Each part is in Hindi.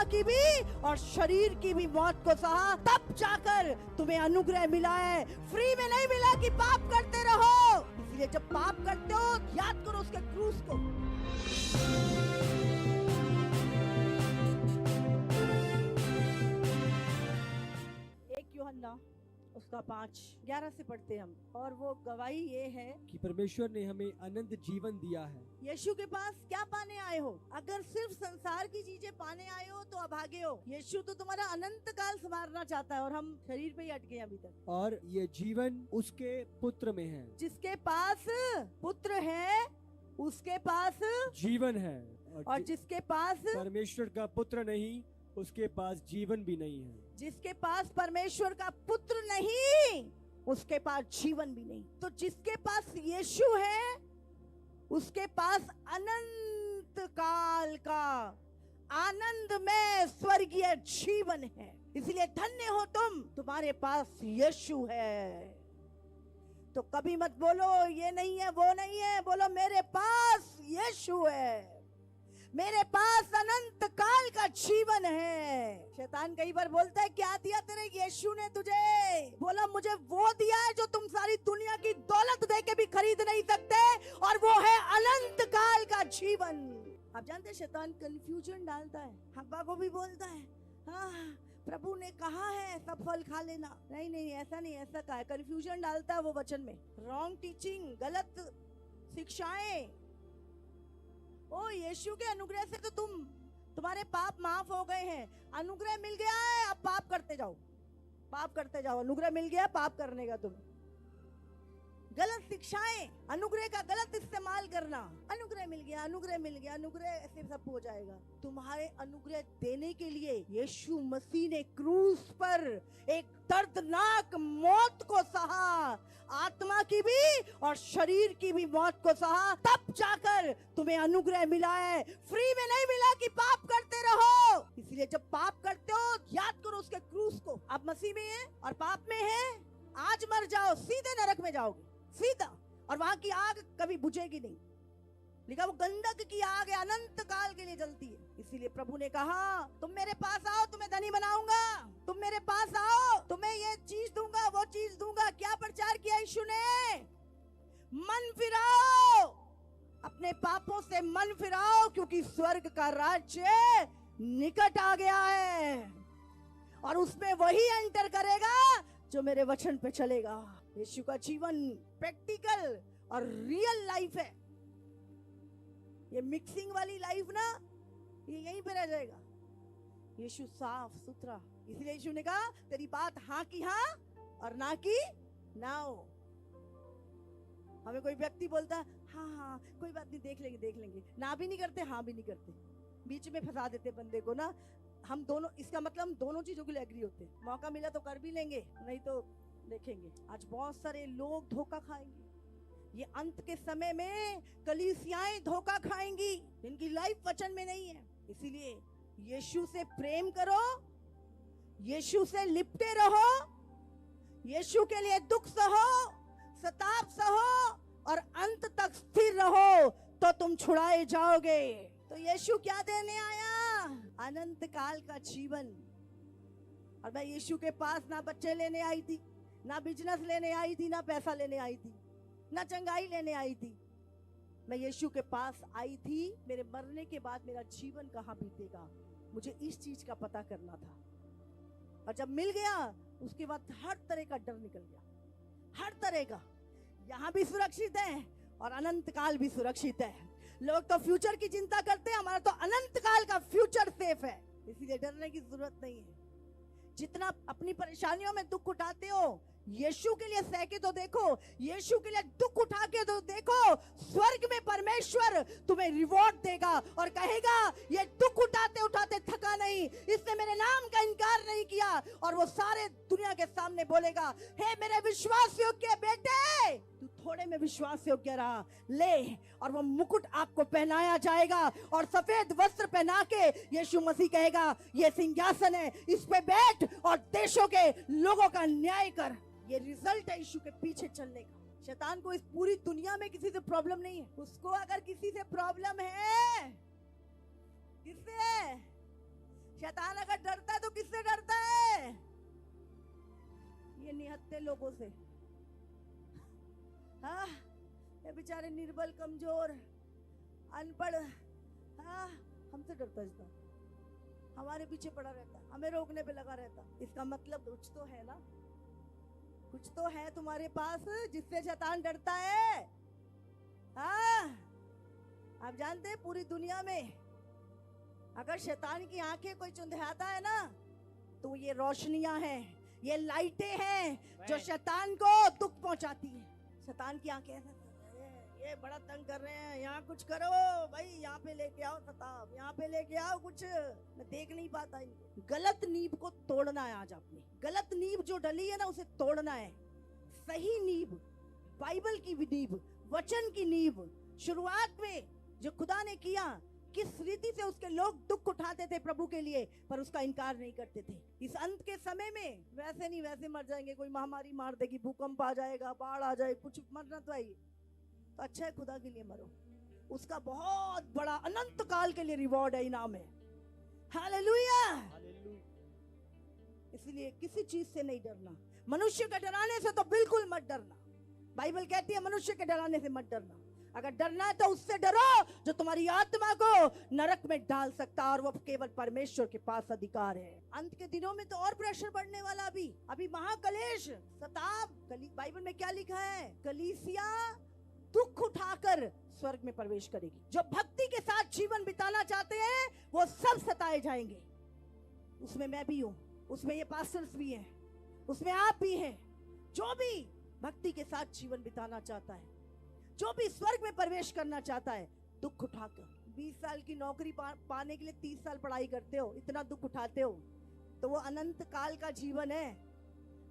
आत्मा की भी और शरीर की भी मौत को सहा, तब जाकर तुम्हें अनुग्रह मिला है। फ्री में नहीं मिला कि पाप करते रहो। इसलिए जब पाप करते हो याद करो उसके क्रूस को। एक यूहन्ना उसका 5:11 से पढ़ते हम, और वो गवाही ये है कि परमेश्वर ने हमें अनंत जीवन दिया है। यीशु के पास क्या पाने आए हो? अगर सिर्फ संसार की चीजें पाने आए हो तो अभागे हो। यीशु तो तुम्हारा अनंत काल संवारना चाहता है और हम शरीर पे ही अटके हैं अभी तक। और ये जीवन उसके पुत्र में है। जिसके पास पुत्र है उसके पास जीवन है, और जिसके पास परमेश्वर का पुत्र नहीं उसके पास जीवन भी नहीं है। जिसके पास परमेश्वर का पुत्र नहीं उसके पास जीवन भी नहीं। तो जिसके पास यीशु है उसके पास अनंत काल का आनंद में स्वर्गीय जीवन है। इसलिए धन्य हो तुम, तुम्हारे पास यीशु है। तो कभी मत बोलो ये नहीं है वो नहीं है, बोलो मेरे पास यीशु है, मेरे पास अनंत काल का जीवन है। शैतान कई बार बोलता है क्या दिया तेरे यीशु ने तुझे? बोला मुझे वो दिया है जो तुम सारी दुनिया की दौलत दे के भी खरीद नहीं सकते, और वो है अनंत काल का जीवन। आप जानते हैं शैतान कंफ्यूजन डालता है। हव्वा को भी बोलता है हाँ प्रभु ने कहा है सब फल खा लेना। नहीं ऐसा नहीं, ऐसा कहा है। कंफ्यूजन डालता है वो वचन में, रॉन्ग टीचिंग, गलत शिक्षाएं। ओ यीशु के अनुग्रह से तो तुम्हारे पाप माफ हो गए हैं। अनुग्रह मिल गया है, अब पाप करते जाओ, पाप करते जाओ। अनुग्रह मिल गया पाप करने का। तुम गलत शिक्षाएं, अनुग्रह का गलत इस्तेमाल करना। अनुग्रह मिल गया, अनुग्रह मिल गया, अनुग्रह ऐसे सब हो जाएगा। तुम्हारे अनुग्रह देने के लिए यीशु मसीह ने क्रूस पर एक दर्दनाक मौत को सहा, आत्मा की भी और शरीर की भी मौत को सहा, तब जाकर तुम्हें अनुग्रह मिला है। फ्री में नहीं मिला कि पाप करते रहो। इसलिए जब पाप करते हो याद करो उसके क्रूस को। आप मसीह में हैं और पाप में हैं, आज मर जाओ सीधे नरक में जाओगे, सीधा। और वहां की आग कभी बुझेगी नहीं। लिखा वो गंधक की आग है, अनंत काल के लिए जलती है। इसीलिए प्रभु ने कहा तुम मेरे पास आओ तुम्हें धनी बनाऊंगा, तुम मेरे पास आओ तुम्हें ये चीज दूंगा वो चीज दूंगा। क्या प्रचार किया यीशु ने? मन फिराओ, अपने पापों से मन फिराओ, क्योंकि स्वर्ग का राज्य निकट आ गया है और उसमें वही एंटर करेगा जो मेरे वचन पे चलेगा। यीशु का जीवन प्रैक्टिकल और रियल लाइफ है। ये मिक्सिंग वाली लाइफ ना, ये यहीं पे रह जाएगा। यीशु साफ सुथरा। इसलिए यीशु ने कहा तेरी बात हाँ की हाँ और ना की ना हो। हमें कोई व्यक्ति बोलता है हाँ कोई बात नहीं देख लेंगे, ना भी नहीं करते हाँ भी नहीं करते, बीच में फंसा देते बंदे को ना। हम दोनों, इसका मतलब हम दोनों चीजों के लिए एग्री होते हैं। मौका मिला तो कर भी लेंगे, नहीं तो देखेंगे। आज बहुत सारे लोग धोखा खाएंगे। ये अंत के समय में कलीसियाएं धोखा खाएंगी, इनकी लाइफ वचन में नहीं है। इसीलिए यीशु से प्रेम करो, यीशु से लिपटे रहो, यीशु के लिए दुख सहो, सताप सहो और अंत तक स्थिर रहो, तो तुम छुड़ाए जाओगे। तो यीशु क्या देने आया? अनंत काल का जीवन। और मैं यीशु के पास ना बच्चे लेने आई थी, ना बिजनेस लेने आई थी, ना पैसा लेने आई थी, ना चंगाई लेने आई थी। मैं यीशु के पास आई थी मेरे मरने के बाद मेरा जीवन कहाँ बीतेगा, मुझे इस चीज का पता करना था। और जब मिल गया उसके बाद हर तरह का डर निकल गया, हर तरह का। यहाँ भी सुरक्षित है और अनंत काल भी सुरक्षित है। लोग तो फ्यूचर की चिंता करते हैं, हमारा तो अनंत काल का फ्यूचर सेफ है। इसीलिए डरने की जरूरत नहीं है। जितना अपनी परेशानियों में दुख उठाते हो, यीशु के लिए सह के तो देखो, यीशु के लिए दुख उठा के तो देखो। स्वर्ग में परमेश्वर तुम्हें रिवॉर्ड देगा और कहेगा ये दुख उठाते उठाते थका नहीं, इसने मेरे नाम का इनकार नहीं किया। और वो सारे दुनिया के सामने बोलेगा हे मेरे विश्वास योग्य बेटे, तू थोड़े में विश्वास योग्य रहा, ले। और वो मुकुट आपको पहनाया जाएगा और सफेद वस्त्र पहना के यीशु मसीह कहेगा ये सिंहासन है, इस पे बैठ और देशों के लोगों का न्याय कर। ये रिजल्ट है यीशु के पीछे चलने का। शैतान को इस पूरी दुनिया में किसी से प्रॉब्लम नहीं है। उसको अगर किसी से प्रॉब्लम है, किससे है? शैतान अगर डरता है तो किससे डरता है? ये निहत्थे लोगों से। हाँ, ये बेचारे निर्बल, कमजोर, अनपढ़, हाँ, हमसे डरता है, हमारे पीछे पड़ा रहता, हमें रोकने पे लगा रहता। इसका मतलब कुछ तो है ना, कुछ तो है तुम्हारे पास जिससे शैतान डरता है। हाँ, आप जानते हैं पूरी दुनिया में अगर शैतान की आंखें कोई चुंधियाता है ना, तो ये रोशनियां हैं, ये लाइटें हैं जो शैतान को दुख पहुंचाती है। शैतान की आंखें ऐसे, ये बड़ा तंग कर रहे हैं, यहाँ कुछ करो भाई, यहाँ पे लेके आओ सताब, यहाँ पे लेके आओ कुछ, मैं देख नहीं पाता इनको। गलत नींव को तोड़ना है आज आपने, गलत नींव जो डली है ना उसे तोड़ना है। सही नींव, बाइबल की नींव, वचन की नींव, शुरुआत में जो खुदा ने किया, किस रीति से उसके लोग दुख उठाते थे प्रभु के लिए, पर उसका इनकार नहीं करते थे। इस अंत के समय में वैसे नहीं वैसे मर जाएंगे, कोई महामारी मार देगी, भूकंप आ जाएगा, बाढ़ आ जाए, कुछ मरना तो आइए, तो अच्छा है खुदा के लिए मरो, उसका बहुत बड़ा अनंत काल के लिए रिवॉर्ड है, इनाम है। हालेलुया। इसलिए किसी चीज से नहीं डरना, मनुष्य के डराने से तो बिल्कुल मत डरना। बाइबल कहती है मनुष्य के डराने से मत डरना। अगर डरना है तो उससे डरो जो तुम्हारी आत्मा को नरक में डाल सकता, और वो केवल परमेश्वर के पास अधिकार है। अंत के दिनों में तो और प्रेशर बढ़ने वाला, अभी महाकलेश, सताब। बाइबल में क्या लिखा है? कलीसिया दुख उठाकर स्वर्ग में प्रवेश करेगी। जो भक्ति के साथ जीवन बिताना चाहते हैं वो सब सताए जाएंगे। उसमें मैं भी हूँ, उसमें ये पास्टर्स भी हैं, उसमें आप भी हैं। जो भी भक्ति के साथ जीवन बिताना चाहता है, जो भी स्वर्ग में प्रवेश करना चाहता है, दुख उठाकर 20 साल की नौकरी पाने के लिए 30 साल पढ़ाई करते हो, इतना दुख उठाते हो, तो वो अनंत काल का जीवन है।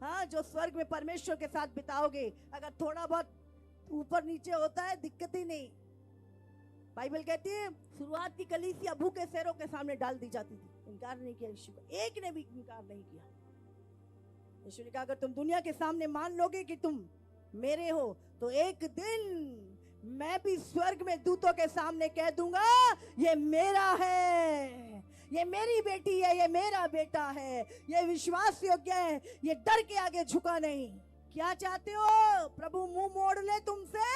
हाँ, जो स्वर्ग में परमेश्वर के साथ बिताओगे। अगर थोड़ा बहुत ऊपर नीचे होता है दिक्कत ही नहीं। बाइबल कहती है शुरुआत की कलीसिया भूखे शेरों के सामने डाल दी जाती थी, इनकार नहीं किया यीशु का, एक ने भी इनकार नहीं किया। यीशु ने कहा अगर तुम दुनिया के सामने मान लोगे कि तुम मेरे हो, तो एक दिन मैं भी स्वर्ग में दूतों के सामने कह दूंगा ये मेरा है, ये मेरी बेटी है, ये मेरा बेटा है, ये विश्वास योग्य है, ये डर के आगे झुका नहीं। क्या चाहते हो? प्रभु मुंह मोड़ ले तुमसे,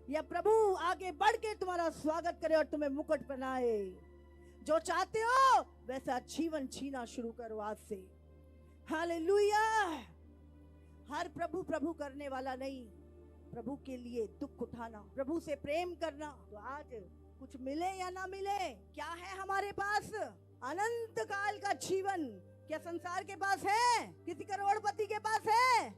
या प्रभु आगे बढ़ के तुम्हारा स्वागत करे और तुम्हें मुकुट पहनाए? जो चाहते हो वैसा जीवन जीना शुरू करो आज से। हालेलुया। हर प्रभु प्रभु करने वाला नहीं, प्रभु के लिए दुख उठाना, प्रभु से प्रेम करना। तो आज कुछ मिले या ना मिले, क्या है हमारे पास? अनंत काल का जीवन। क्या संसार के पास है? किसी करोड़पति के पास है?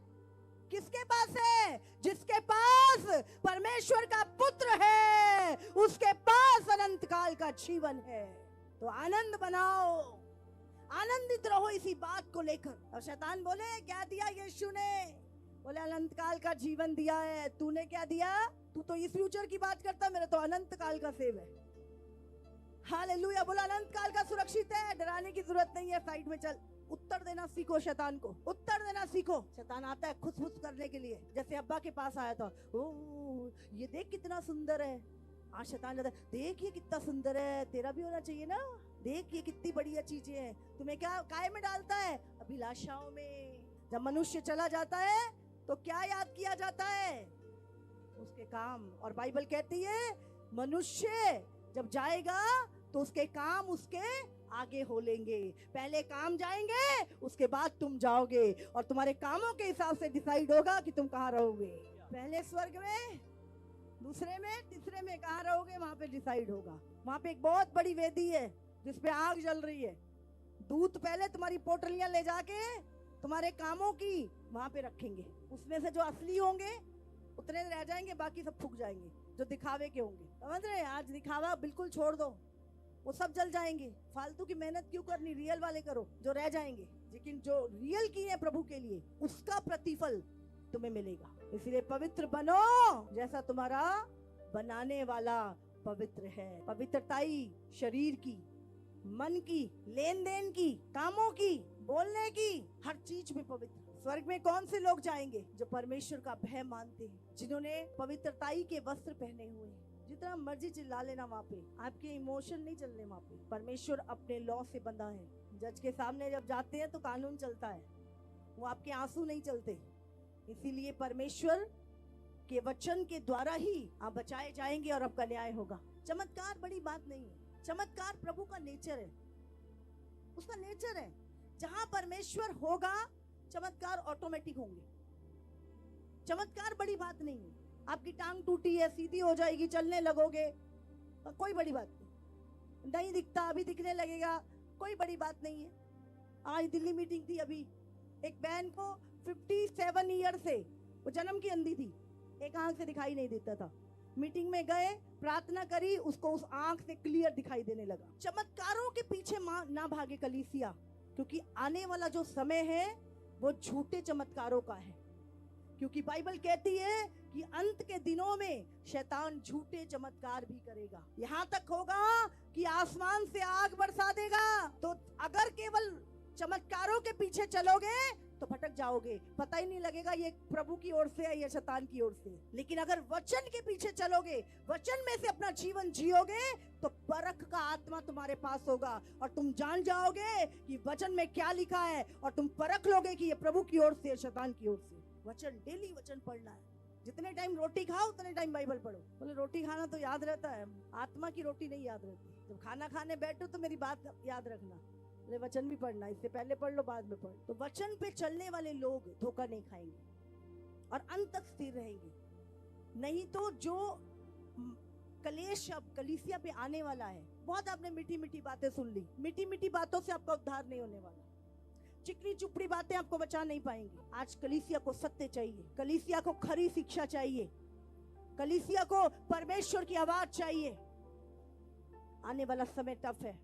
किसके पास है? जिसके पास परमेश्वर का पुत्र है, उसके पास अनंत काल का जीवन है। तो आनंद बनाओ, आनंदित रहो इसी बात को लेकर। और शैतान बोले क्या दिया यीशु ने? बोले अनंत काल का जीवन दिया है। तूने क्या दिया? तू तो इस फ्यूचर की बात करता, मेरा तो अनंत काल का सेव है। हालेलुया। बोला अनंत काल का सुरक्षित है, डराने की जरूरत नहीं है, साइड में चल। उत्तर देना सीखो शैतान को, उत्तर देना सीखो। शैतान आता है खुश करने के लिए, जैसे अब्बा के पास आया था, ओ ये देख कितना सुंदर है। आज शैतान कहता है देख ये कितना सुंदर है, तेरा भी होना चाहिए ना, देख ये कितनी बढ़िया चीजें हैं। तुम्हें क्या काय में डालता है? अभिलाषाओं में। जब मनुष्य चला जाता है तो क्या याद किया जाता है? उसके काम। और बाइबल कहती है मनुष्य जब जाएगा तो उसके काम उसके आगे हो लेंगे। पहले काम जाएंगे, उसके बाद तुम जाओगे, और तुम्हारे कामों के हिसाब से डिसाइड होगा कि तुम कहाँ रहोगे। पहले स्वर्ग में, दूसरे में, तीसरे में कहाँ रहोगे, वहां पे डिसाइड होगा। वहां पे एक बहुत बड़ी वेदी है जिसपे आग जल रही है। दूत पहले तुम्हारी पोटलियां ले जाके तुम्हारे कामों की वहां पे रखेंगे। उसमें से जो असली होंगे उतने रह जाएंगे, बाकी सब फूक जाएंगे जो दिखावे के होंगे। समझ रहे? आज दिखावा बिल्कुल छोड़ दो, वो सब जल जाएंगे। फालतू की मेहनत क्यों करनी, रियल वाले करो जो रह जाएंगे। लेकिन जो रियल किए हैं प्रभु के लिए, उसका प्रतिफल तुम्हें मिलेगा। इसलिए पवित्र बनो जैसा तुम्हारा बनाने वाला पवित्र है। पवित्रताई शरीर की, मन की, लेन देन की, कामों की, बोलने की, हर चीज में पवित्र। स्वर्ग में कौन से लोग जाएंगे? जो परमेश्वर का भय मानते हैं, जिन्होंने पवित्रताई के वस्त्र पहने हुए हैं, जितना मर्जी चिल्ला लेना वहां पे, आपके इमोशन नहीं चलने वहां पे। परमेश्वर अपने लॉ से बंधा है। जज के सामने जब जाते हैं तो कानून चलता है, वो आपके आंसू नहीं चलते। इसीलिए परमेश्वर के वचन के द्वारा ही आप बचाए जाएंगे और आपका न्याय होगा। चमत्कार बड़ी बात नहीं है, चमत्कार प्रभु का नेचर है, उसका नेचर है। जहां परमेश्वर होगा चमत्कार ऑटोमेटिक होंगे। चमत्कार बड़ी बात नहीं है। आपकी टांग टूटी है, सीधी हो जाएगी, चलने लगोगे, कोई बड़ी बात नहीं। नहीं दिखता, अभी दिखने लगेगा, कोई बड़ी बात नहीं है। आज दिल्ली मीटिंग थी, अभी एक बहन को 57 ईयर से, वो जन्म की अंधी थी, एक आंख से दिखाई नहीं देता था। मीटिंग में गए, प्रार्थना करी, उसको उस आंख से क्लियर दिखाई देने लगा। चमत्कारों के पीछे ना भागे कलीसिया, क्योंकि आने वाला जो समय है वो झूठे चमत्कारों का है। क्योंकि बाइबल कहती है कि अंत के दिनों में शैतान झूठे चमत्कार भी करेगा। यहाँ तक होगा कि आसमान से आग बरसा देगा। तो अगर केवल चमत्कारों के पीछे चलोगे तो भटक जाओगे, पता ही नहीं लगेगा ये प्रभु की ओर से है या शैतान की ओर से। लेकिन अगर वचन के पीछे चलोगे, वचन में से अपना जीवन जियोगे, तो परख का आत्मा तुम्हारे पास होगा और तुम जान जाओगे कि वचन में क्या लिखा है, और तुम परख लोगे कि ये प्रभु की ओर से, शैतान की ओर से। वचन, डेली वचन पढ़ना है। जितने टाइम रोटी खाओ उतने टाइम बाइबल पढ़ो। बोले रोटी खाना तो याद रहता है, आत्मा की रोटी नहीं याद रहती। जब खाना खाने बैठो तो मेरी बात याद रखना, वचन भी पढ़ना, इससे पहले पढ़ लो बाद में पढ़। तो वचन पे चलने वाले लोग धोखा नहीं खाएंगे और अंत तक स्थिर रहेंगे। नहीं तो जो कलेश अब कलीसिया पे आने वाला है, बहुत आपने मीठी मीठी बातें सुन ली, मीठी मीठी बातों से आपका उद्धार नहीं होने वाला। चिकनी चुपड़ी बातें आपको बचा नहीं पाएंगी। आज कलीसिया को सत्य चाहिए, कलीसिया को खरी शिक्षा चाहिए, कलीसिया को परमेश्वर की आवाज चाहिए। आने वाला समय टफ है,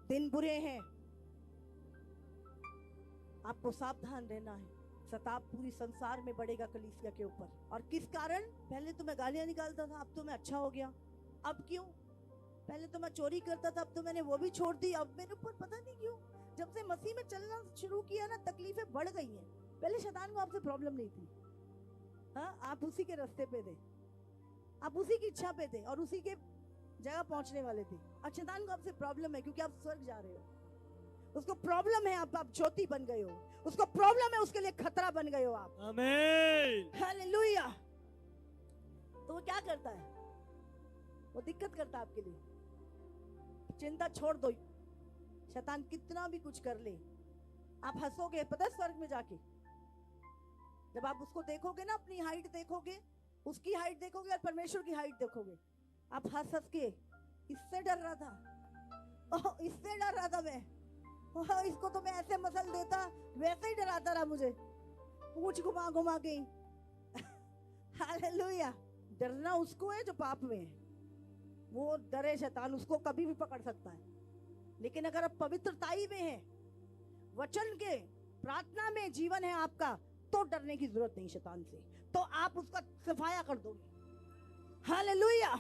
दिन बुरे हैं, आपको सावधान रहना है। सताप पूरी संसार में बढ़ेगा कलीसिया के ऊपर। और किस कारण? पहले तो मैं गालियां निकालता था, अब तो मैं अच्छा हो गया। अब क्यों? पहले तो मैं चोरी करता था, अब तो मैंने वो भी छोड़ दी। अब मेरे ऊपर पता नहीं क्यों, जब से मसीह में चलना शुरू किया ना, तकलीफें बढ़ गई हैं। पहले शैतान को आपसे प्रॉब्लम नहीं थी, हाँ, आप उसी के रास्ते पे थे, आप उसी की इच्छा पे थे और उसी के जगह पहुंचने वाले थे। और शैतान को आपसे प्रॉब्लम है क्योंकि आप स्वर्ग जा रहे हो। उसको प्रॉब्लम है आप ज्योति बन गए हो, उसको प्रॉब्लम है, उसके लिए खतरा बन गए हो आप। आमीन, हालेलुया। तो वो क्या करता है? वो दिक्कत करता है आपके लिए। चिंता छोड़ दो, शैतान कितना भी कुछ कर ले, आप हंसोगे, पता है, स्वर्ग में जाके जब आप उसको देखोगे ना, अपनी हाइट देखोगे, उसकी हाइट देखोगे और परमेश्वर की हाइट देखोगे, आप हंस हंस के, इससे डर रहा था, ओह इससे डर रहा था मैं, ओह इसको तो मैं ऐसे मसल देता, वैसे ही डराता रहा मुझे, पूंछ घुमा घुमा के। हालेलुया। डरना उसको है जो पाप में है, वो डरे शैतान, उसको कभी भी पकड़ सकता है। लेकिन अगर आप पवित्रताई में हैं, वचन के, प्रार्थना में जीवन है आपका, तो डरने की जरूरत नहीं शैतान से, तो आप उसका सफाया कर दोगे। हालेलुया।